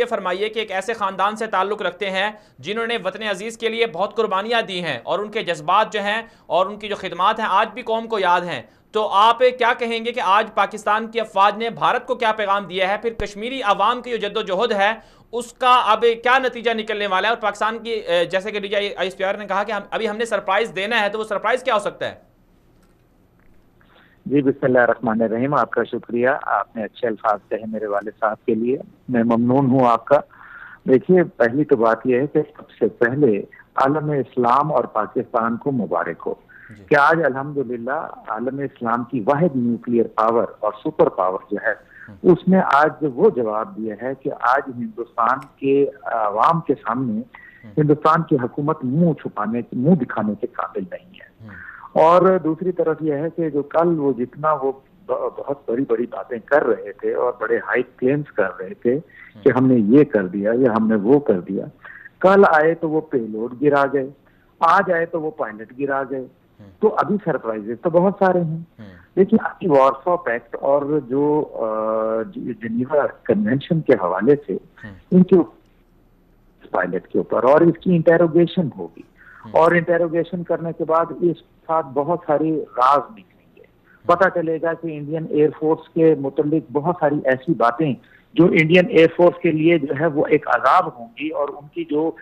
ये फरमाइए कि एक ऐसे ख़ानदान से ताल्लुक़ रखते हैं जिन्होंने वतन अजीज़ के लिए बहुत कुर्बानियाँ दी हैं और उनके जज्बात जो हैं और उनकी जो खिदमात हैं आज भी कौम को याद हैं, तो आप क्या कहेंगे कि आज पाकिस्तान की अफवाज ने भारत को क्या पैगाम दिया है, फिर कश्मीरी अवाम की जो जद्दोजहद है उसका अब क्या नतीजा निकलने वाला है, और पाकिस्तान की जैसे कि DGI ने कहा कि अभी हमने सरप्राइज देना है, तो वो सरप्राइज क्या हो सकता है? जी, बिस्मिल्लाहिर्रहमानिर्रहीम। आपका शुक्रिया, आपने अच्छे अल्फाज कहे मेरे वाले साहब के लिए, मैं ममनून हूँ आपका। देखिए, पहली तो बात यह है कि सबसे पहले आलम इस्लाम और पाकिस्तान को मुबारक हो कि आज अल्हम्दुलिल्लाह आलम इस्लाम की वाहिद न्यूक्लियर पावर और सुपर पावर जो है उसने आज वो जवाब दिया है कि आज हिंदुस्तान के अवाम के सामने हिंदुस्तान की हुकूमत मुंह दिखाने के काबिल नहीं है। और दूसरी तरफ यह है कि जो कल वो जितना वो बहुत बड़ी बड़ी बातें कर रहे थे और बड़े हाई क्लेम्स कर रहे थे कि हमने ये कर दिया या हमने वो कर दिया, कल आए तो वो पेलोड गिरा गए, आज आए तो वो पायलट गिरा गए, तो अभी सरप्राइजेस तो बहुत सारे हैं। देखिए, अभी वार्सो पैक्ट और जो जिनेवा कन्वेंशन के हवाले से इनके पायलट के ऊपर और इसकी इंटेरोगेशन होगी और इंटेरोगेशन करने के बाद इस साथ बहुत सारी राज निकलेंगे। पता चलेगा कि इंडियन एयरफोर्स के मुतालिक बहुत सारी ऐसी बातें जो इंडियन एयरफोर्स के लिए जो है वो एक अजाब होंगी, और उनकी जो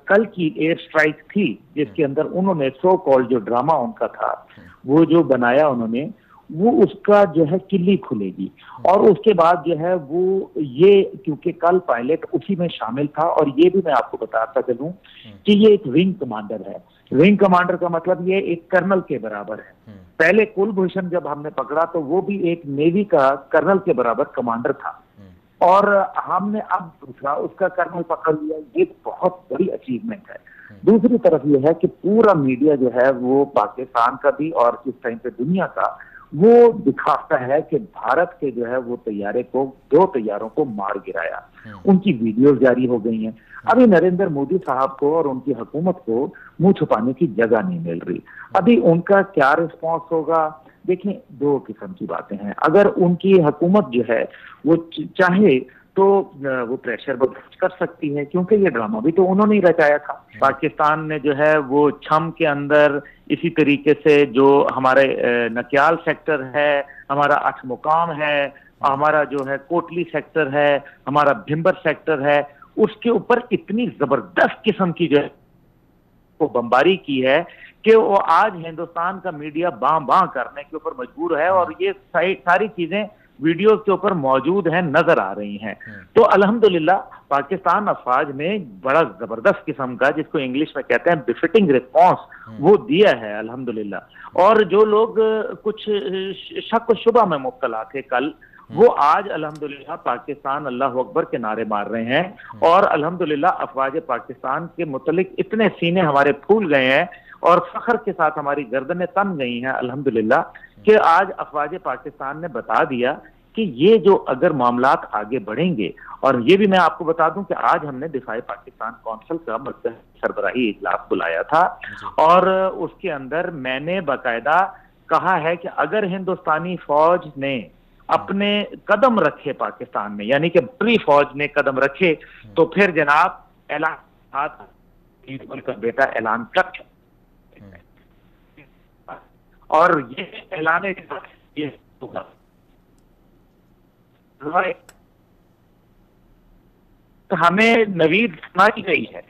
कल की एयर स्ट्राइक थी जिसके अंदर उन्होंने सो कॉल्ड जो ड्रामा उनका था वो जो बनाया उन्होंने, वो उसका जो है किल्ली खुलेगी। और उसके बाद जो है वो ये, क्योंकि कल पायलट उसी में शामिल था, और ये भी मैं आपको बताता चलूं कि ये एक विंग कमांडर है। विंग कमांडर का मतलब ये एक कर्नल के बराबर है। पहले कुलभूषण जब हमने पकड़ा तो वो भी एक नेवी का कर्नल के बराबर कमांडर था, और हमने अब दूसरा उसका कर्नल पकड़ लिया। ये बहुत बड़ी अचीवमेंट है। दूसरी तरफ ये है कि पूरा मीडिया जो है वो पाकिस्तान का भी और इस टाइम पे दुनिया का वो दिखाता है कि भारत के जो है वो तैयारे को, 2 तैयारों को मार गिराया। उनकी वीडियोस जारी हो गई हैं। अभी नरेंद्र मोदी साहब को और उनकी हुकूमत को मुंह छुपाने की जगह नहीं मिल रही। अभी उनका क्या रिस्पॉन्स होगा? देखिए, 2 किस्म की बातें हैं। अगर उनकी हुकूमत जो है वो चाहे तो वो प्रेशर बर्दाश्त कर सकती है, क्योंकि ये ड्रामा भी तो उन्होंने ही रचाया था। पाकिस्तान ने जो है वो छम के अंदर इसी तरीके से जो हमारे नकियाल सेक्टर है, हमारा 8 मुकाम है, हमारा जो है कोटली सेक्टर है, हमारा भिम्बर सेक्टर है, उसके ऊपर इतनी जबरदस्त किस्म की जो है वो बमबारी की है कि वो आज हिंदुस्तान का मीडिया बां करने के ऊपर मजबूर है, और ये सारी चीजें वीडियोस के ऊपर मौजूद हैं, नजर आ रही हैं। तो अल्हम्दुलिल्लाह पाकिस्तान अफवाज ने बड़ा जबरदस्त किस्म का, जिसको इंग्लिश में कहते हैं बिफिटिंग रिस्पॉन्स, वो दिया है अल्हम्दुलिल्लाह। और जो लोग कुछ शक शुबा में मुब्तला थे कल, वो आज अल्हम्दुलिल्लाह पाकिस्तान अल्लाह अकबर के नारे मार रहे हैं, और अल्हम्दुलिल्लाह अफवाज पाकिस्तान के मुतलिक इतने सीने हमारे फूल गए हैं और फख्र के साथ हमारी गर्दनें तन गई हैं अल्हम्दुलिल्लाह, कि आज अफवाज पाकिस्तान ने बता दिया कि ये जो अगर मामलात आगे बढ़ेंगे, और ये भी मैं आपको बता दूं कि आज हमने दिफाई पाकिस्तान कौंसिल का सरबराही इजलास बुलाया था, और उसके अंदर मैंने बाकायदा कहा है कि अगर हिंदुस्तानी फौज ने अपने कदम रखे पाकिस्तान में, यानी कि बड़ी फौज ने कदम रखे, तो फिर जनाब ऐलान का बेटा ऐलान कर, और ये ऐलान ये होगा तो हमें नवीद सुनाई गई है